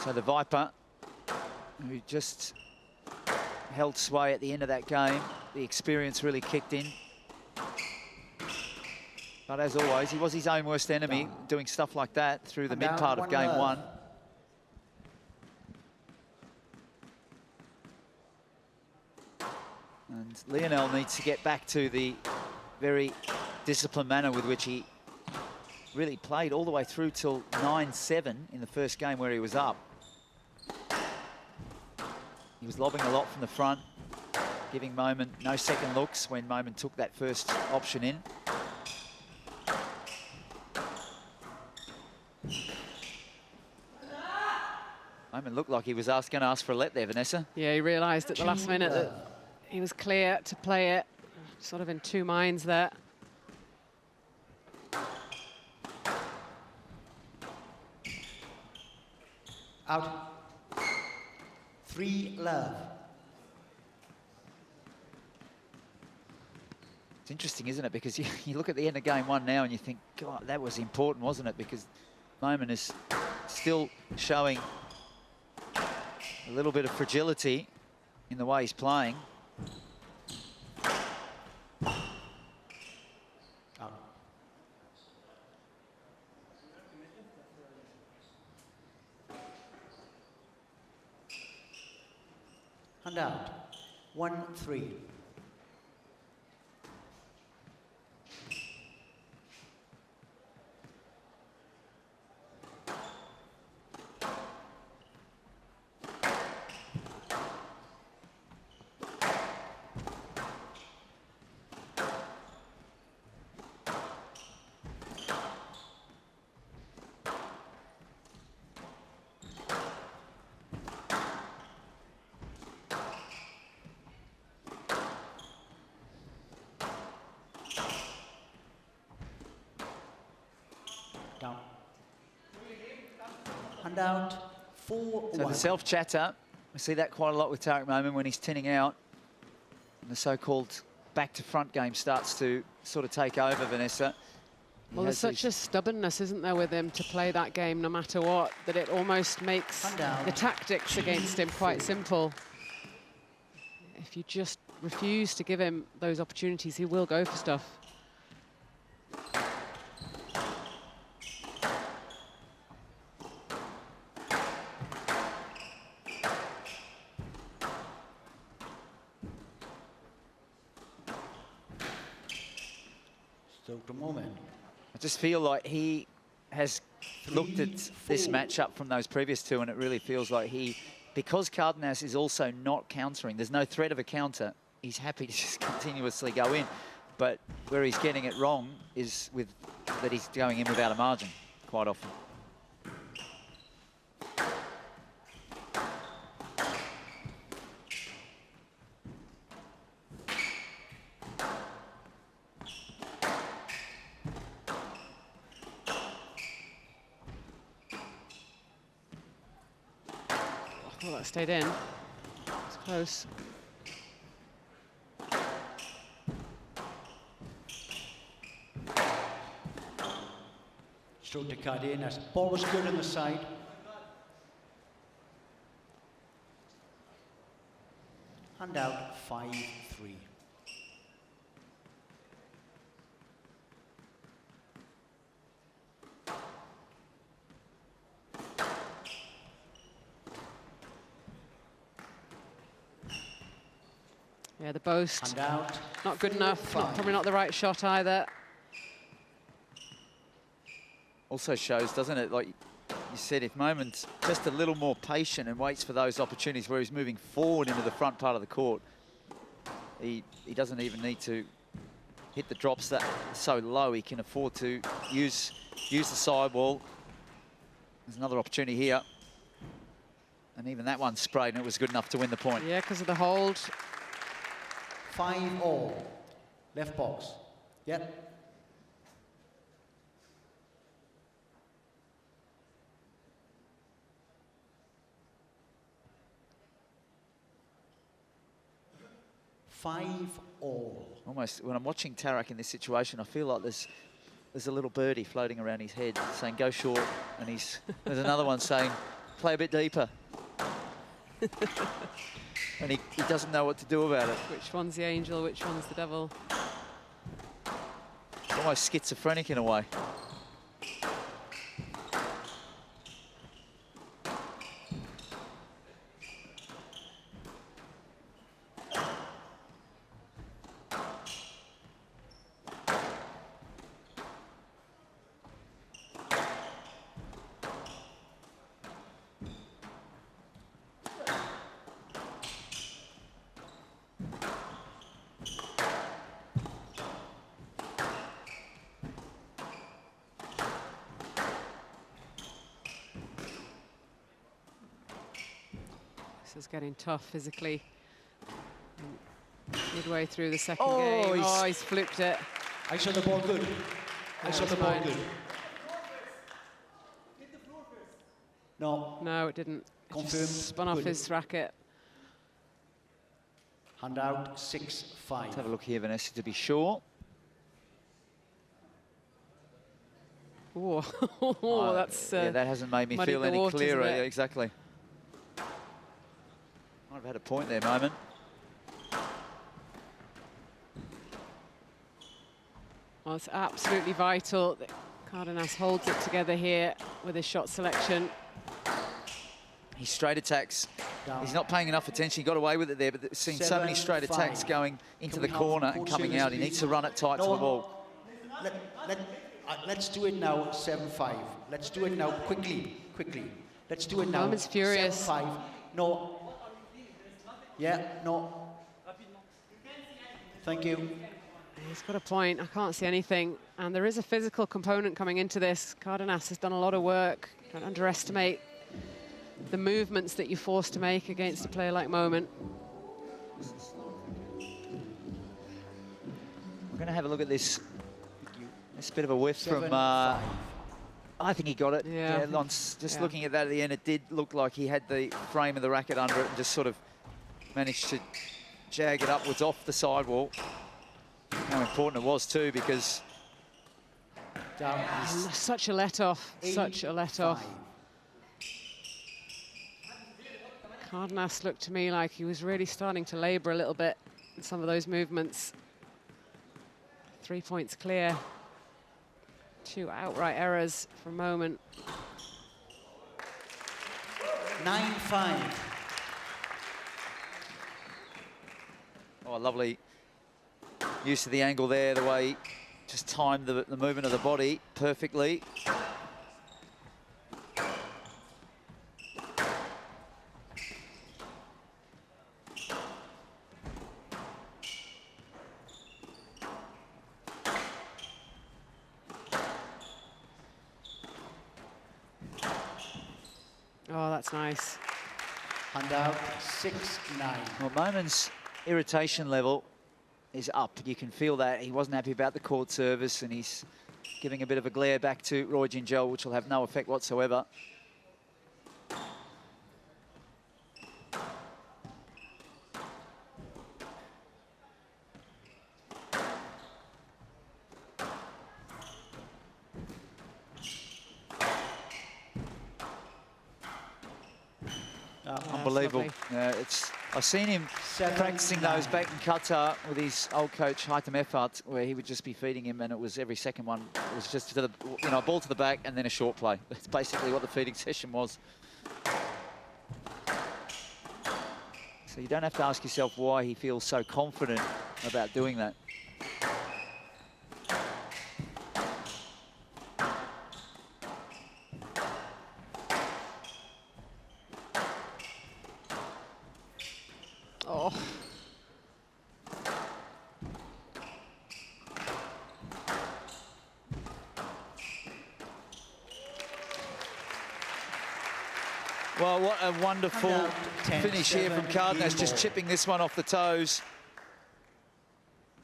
So the Viper, who just held sway at the end of that game, the experience really kicked in. But as always, he was his own worst enemy, doing stuff like that through the mid part of game one. And Lionel needs to get back to the very disciplined manner with which he really played all the way through till 9-7 in the first game where he was up. He was lobbing a lot from the front, giving Momen no second looks when Momen took that first option in. Momen looked like he was going to ask for a let there, Vanessa. Yeah, he realised at the last minute that he was clear to play it, sort of in two minds there. Out. 3 love. It's interesting, isn't it? Because you look at the end of game one now and you think, God, that was important, wasn't it? Because Momen is still showing a little bit of fragility in the way he's playing. And out. 1-3. Down. And out. 4-1. So the self-chatter, we see that quite a lot with Tariq Momen when he's tinning out. And the so-called back-to-front game starts to sort of take over, Vanessa. Well, there's such a stubbornness, isn't there, with him to play that game no matter what, that it almost makes the tactics against him quite simple. If you just refuse to give him those opportunities, he will go for stuff. Still the Momen. I just feel like he has looked at this matchup from those previous two, and it really feels like because Cardenas is also not countering, there's no threat of a counter, he's happy to just continuously go in. But where he's getting it wrong is that he's going in without a margin quite often. Well, that stayed in. It's close. Stroke to Cardenas. Ball was good on the side. And out. 5-3. Yeah, the boast, not good enough, probably not the right shot either. Also shows, doesn't it, like you said, if Momen's just a little more patient and waits for those opportunities where he's moving forward into the front part of the court, he doesn't even need to hit the drops that so low. He can afford to use the sidewall. There's another opportunity here. And even that one sprayed, and it was good enough to win the point. Yeah, because of the hold. 5-all. Left box. Yep. All. Almost, when I'm watching Tariq in this situation, I feel like there's a little birdie floating around his head saying, go short. And there's another one saying, play a bit deeper. And he doesn't know what to do about it. Which one's the angel, which one's the devil? Almost schizophrenic in a way. This is getting tough physically. Midway through the second Oh, game. Oh, he's flipped it. I saw the ball good. I saw the ball fine. good. No. No, it didn't. It Confirmed. just spun off Good. his racket. Hand out 6-5. Let's have a look here, Vanessa, to be sure. Oh, that's yeah, that hasn't made me muddied feel the any waters a clearer. bit. Yeah, exactly. Might have had a point there, Momen. Well, it's absolutely vital that Cardenas holds it together here with his shot selection. He straight attacks. Down. He's not paying enough attention. He got away with it there, but seen so many straight 7-5. attacks going into Can the we have corner and court coming service, out. He please? needs to run it tight to the ball. Let's do it now, 7-5. Let's do it now, quickly. Let's do it now. Momen's furious. 7-5. No. Yeah, no. Thank you. He's got a point. I can't see anything. And there is a physical component coming into this. Cardenas has done a lot of work. Don't underestimate the movements that you're forced to make against a player like Momen. We're going to have a look at this. It's a bit of a whiff from... 7-5. I think he got it. Yeah. Just looking at that at the end, it did look like he had the frame of the racket under it and just sort of managed to jag it upwards off the sidewall. How important it was too, because Down. Such a let-off. Such a let-off. 5. Cardenas looked to me like he was really starting to labour a little bit in some of those movements. 3 points clear. 2 outright errors from Momen. 9-5. oh, lovely use of the angle there, the way he just timed the movement of the body perfectly. Oh, that's nice. Hand out 6-9. Well, Momen's irritation level is up. You can feel that. He wasn't happy about the court service, and he's giving a bit of a glare back to Roy Gingell, which will have no effect whatsoever. Unbelievable. I've seen him practicing those back in Qatar with his old coach Haitham Effat, where he would just be feeding him, and it was every second one. It was just to the, a ball to the back and then a short play. That's basically what the feeding session was. So you don't have to ask yourself why he feels so confident about doing that. Oh. Well, what a wonderful finish here from Cardenas, just chipping this one off the toes.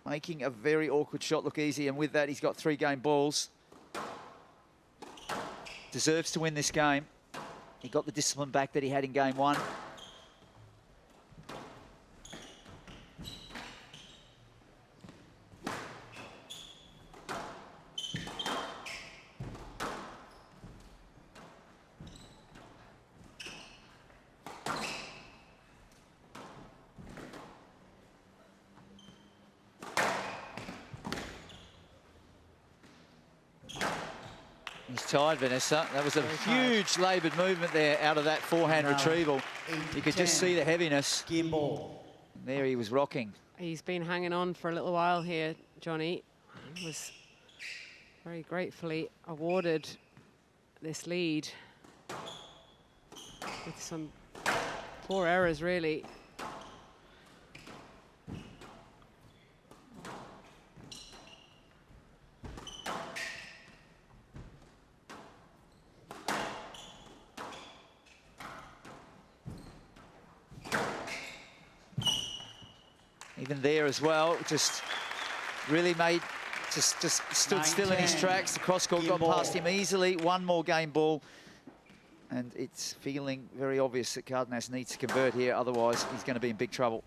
Making a very awkward shot look easy, and with that, he's got 3 game balls. Deserves to win this game. He got the discipline back that he had in game 1. He's tired, Vanessa. That was a huge laboured movement there out of that forehand retrieval. You could just see the heaviness. Game ball. And there he was rocking. He's been hanging on for a little while here, Johnny. He was very gratefully awarded this lead with some poor errors, really. Even there as well, just really made, just stood still in his tracks. The cross court got past him easily. One more game ball. And it's feeling very obvious that Cardenas needs to convert here, otherwise he's going to be in big trouble.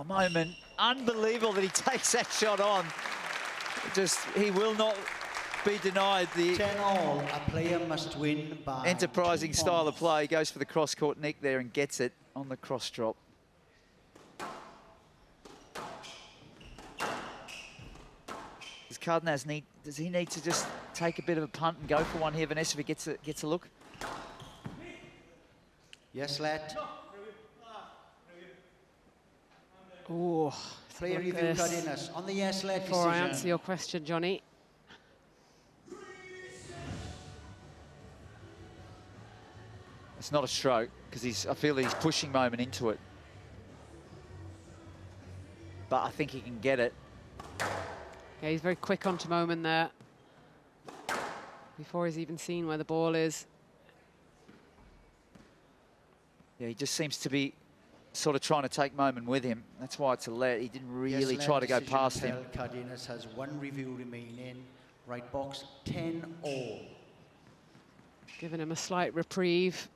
Momen, unbelievable that he takes that shot on. Just, he will not be denied the 10-all, a player must win by enterprising style of play. He goes for the cross-court nick there and gets it on the cross drop. Does Cardenas does he need to just take a bit of a punt and go for one here, Vanessa, if he gets a look? Yes, lad. Oh, Player review, Cardenas. On the yes, lad decision. Before I answer your question, Johnny. It's not a stroke, because I feel he's pushing Momen into it. But I think he can get it. Yeah, he's very quick onto Momen there. Before he's even seen where the ball is. Yeah, he just seems to be sort of trying to take Momen with him. That's why it's a let. He didn't really try to go past him. Cardenas has one review remaining. Right box, 10-all. Giving him a slight reprieve.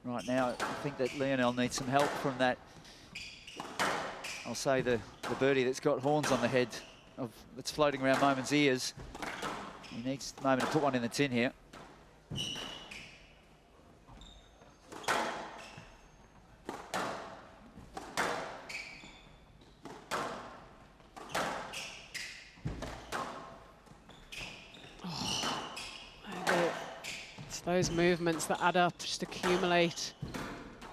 Right now, I think that Lionel needs some help from that. I'll say the birdie that's got horns on the head that's floating around Momen's ears. He needs Momen to put one in the tin here. It's those movements that add up, just accumulate,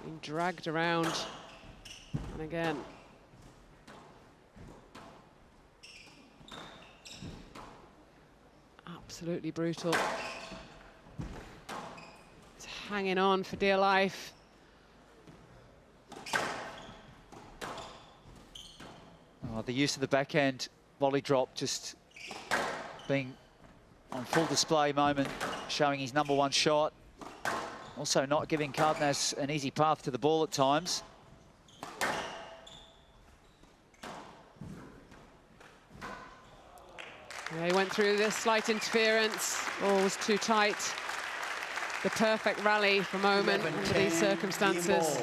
being dragged around. And again, absolutely brutal. It's hanging on for dear life. Oh, the use of the backhand volley drop just being on full display. Momen showing his #1 shot. Also not giving Cardenas an easy path to the ball at times. Yeah, he went through this slight interference. Ball was too tight. The perfect rally for Momen under these circumstances.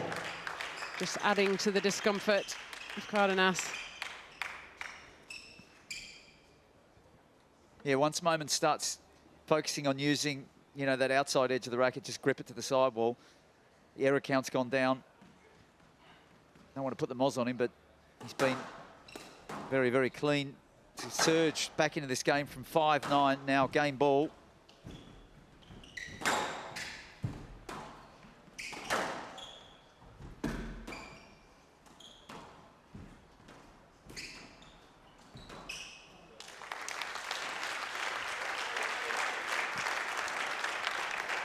Just adding to the discomfort of Cardenas. Yeah, once Momen starts focusing on using, you know, that outside edge of the racket, just grip it to the sidewall, the error count's gone down. Don't want to put the moz on him, but he's been very, very clean to surge back into this game from 5-9, now game ball.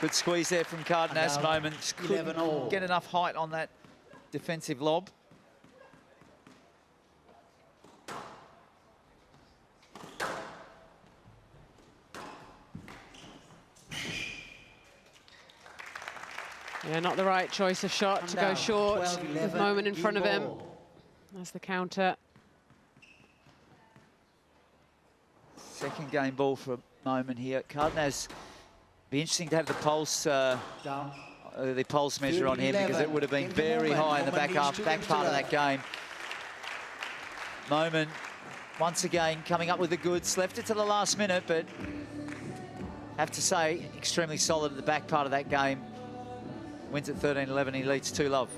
Good squeeze there from Cardenas. Momen just couldn't get enough height on that defensive lob. Yeah, not the right choice of shot to go short with Momen in front of him. That's the counter. Second game ball for Momen here. Cardenas, be interesting to have the pulse measure on him, because it would have been very high in the back part of that game. Momen, once again, coming up with the goods. Left it to the last minute, but have to say, extremely solid at the back part of that game. Wins at 13-11, he leads 2-love.